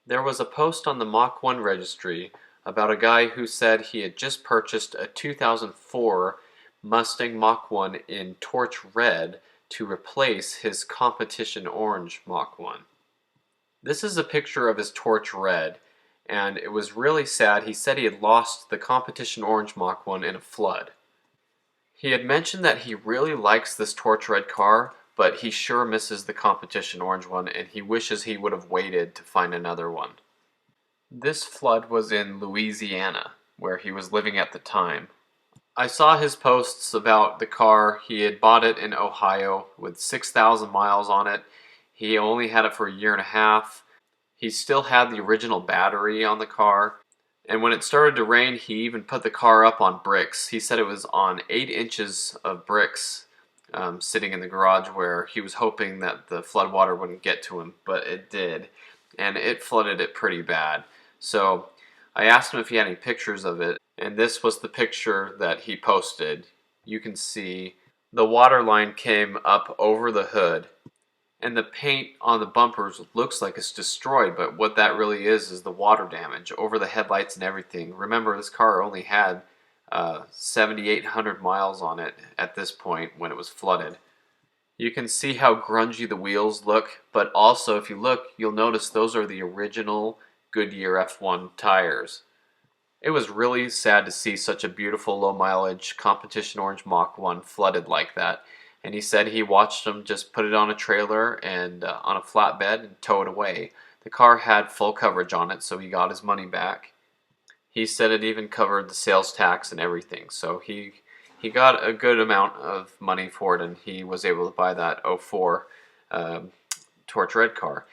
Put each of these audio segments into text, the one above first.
There was a post on the Mach 1 registry about a guy who said he had just purchased a 2004 Mustang Mach 1 in torch red to replace his competition orange Mach 1. This is a picture of his torch red, and it was really sad. He said he had lost the competition orange Mach 1 in a flood. He had mentioned that he really likes this torch red car, but he sure misses the competition orange one, and he wishes he would have waited to find another one. This flood was in Louisiana, where he was living at the time. I saw his posts about the car. He had bought it in Ohio with 6,000 miles on it. He only had it for a year and a half. He still had the original battery on the car. And when it started to rain, he even put the car up on bricks. He said it was on 8 inches of bricks sitting in the garage where he was hoping that the floodwater wouldn't get to him, but it did. And it flooded it pretty bad. So I asked him if he had any pictures of it, and this was the picture that he posted. You can see the water line came up over the hood, and the paint on the bumpers looks like it's destroyed, but what that really is the water damage over the headlights and everything. Remember, this car only had 7,800 miles on it at this point when it was flooded. You can see how grungy the wheels look, but also if you look, you'll notice those are the original Goodyear F1 tires. It was really sad to see such a beautiful low mileage competition orange Mach 1 flooded like that. And he said he watched them just put it on a trailer and on a flatbed and tow it away. The car had full coverage on it, so he got his money back. He said it even covered the sales tax and everything, so he got a good amount of money for it, and he was able to buy that '04 torch red car.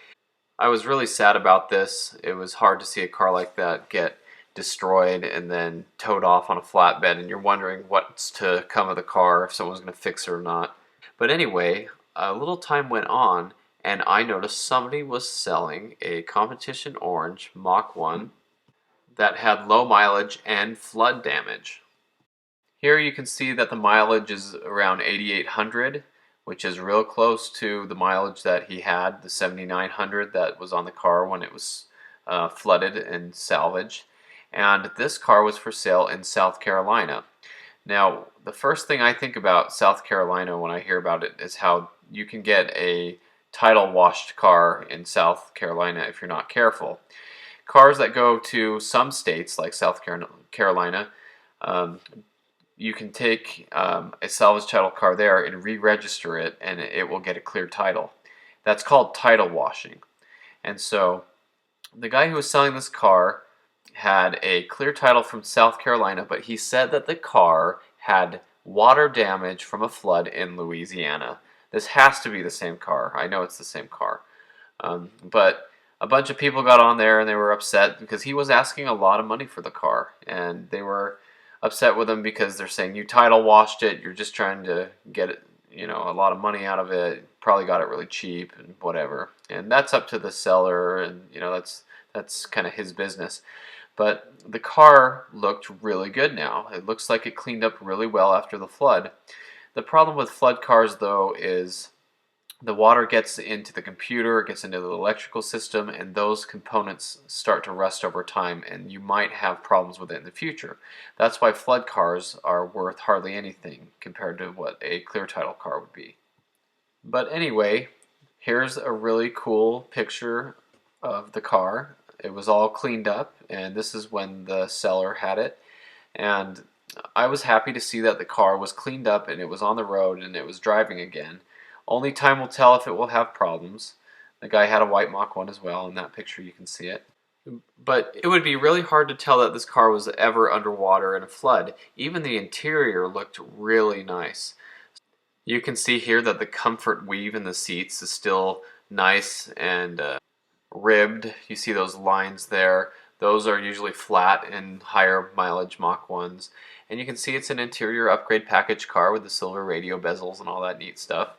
I was really sad about this. It was hard to see a car like that get destroyed and then towed off on a flatbed, and you're wondering what's to come of the car, if someone's going to fix it or not. But anyway, a little time went on, and I noticed somebody was selling a competition orange Mach 1 that had low mileage and flood damage. Here you can see that the mileage is around 8,800, which is real close to the mileage that he had, the 7,900 that was on the car when it was flooded and salvaged. And this car was for sale in South Carolina. Now, the first thing I think about South Carolina when I hear about it is how you can get a title washed car in South Carolina if you're not careful. Cars that go to some states like South Carolina, you can take a salvage title car there and re-register it, and it will get a clear title. That's called title washing. And so the guy who was selling this car had a clear title from South Carolina, but he said that the car had water damage from a flood in Louisiana. This has to be the same car. I know it's the same car. But a bunch of people got on there and they were upset because he was asking a lot of money for the car, and they were upset with him because they're saying you title washed it, you're just trying to get it, a lot of money out of it, probably got it really cheap and whatever. And that's up to the seller, and that's kind of his business. But the car looked really good now. It looks like it cleaned up really well after the flood. The problem with flood cars, though, is the water gets into the computer, it gets into the electrical system, and those components start to rust over time, and you might have problems with it in the future. That's why flood cars are worth hardly anything compared to what a clear title car would be. But anyway, here's a really cool picture of the car. It was all cleaned up, and this is when the seller had it. And I was happy to see that the car was cleaned up and it was on the road and it was driving again. Only time will tell if it will have problems. The guy had a white Mach 1 as well. In that picture you can see it. But it would be really hard to tell that this car was ever underwater in a flood. Even the interior looked really nice. You can see here that the comfort weave in the seats is still nice and ribbed. You see those lines there. Those are usually flat in higher mileage Mach 1s. And you can see it's an interior upgrade package car with the silver radio bezels and all that neat stuff.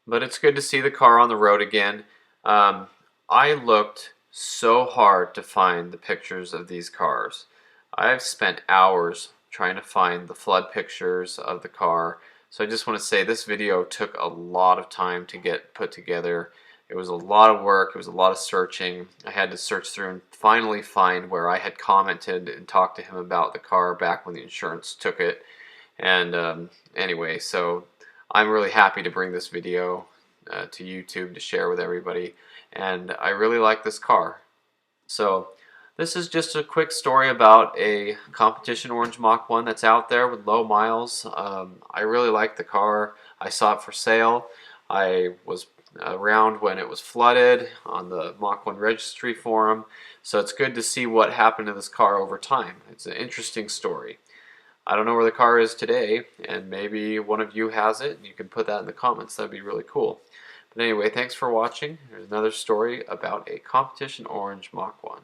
But it's good to see the car on the road again. I looked so hard to find the pictures of these cars. I've spent hours trying to find the flood pictures of the car. So I just want to say this video took a lot of time to get put together. It was a lot of work. It was a lot of searching. I had to search through and finally find where I had commented and talked to him about the car back when the insurance took it. And anyway, so I'm really happy to bring this video to YouTube to share with everybody. And I really like this car. So this is just a quick story about a competition orange Mach 1 that's out there with low miles. I really like the car. I saw it for sale. I was around when it was flooded on the Mach 1 registry forum. So it's good to see what happened to this car over time. It's an interesting story. I don't know where the car is today, and maybe one of you has it. You can put that in the comments. That'd be really cool. But anyway, thanks for watching. Here's another story about a competition orange Mach 1.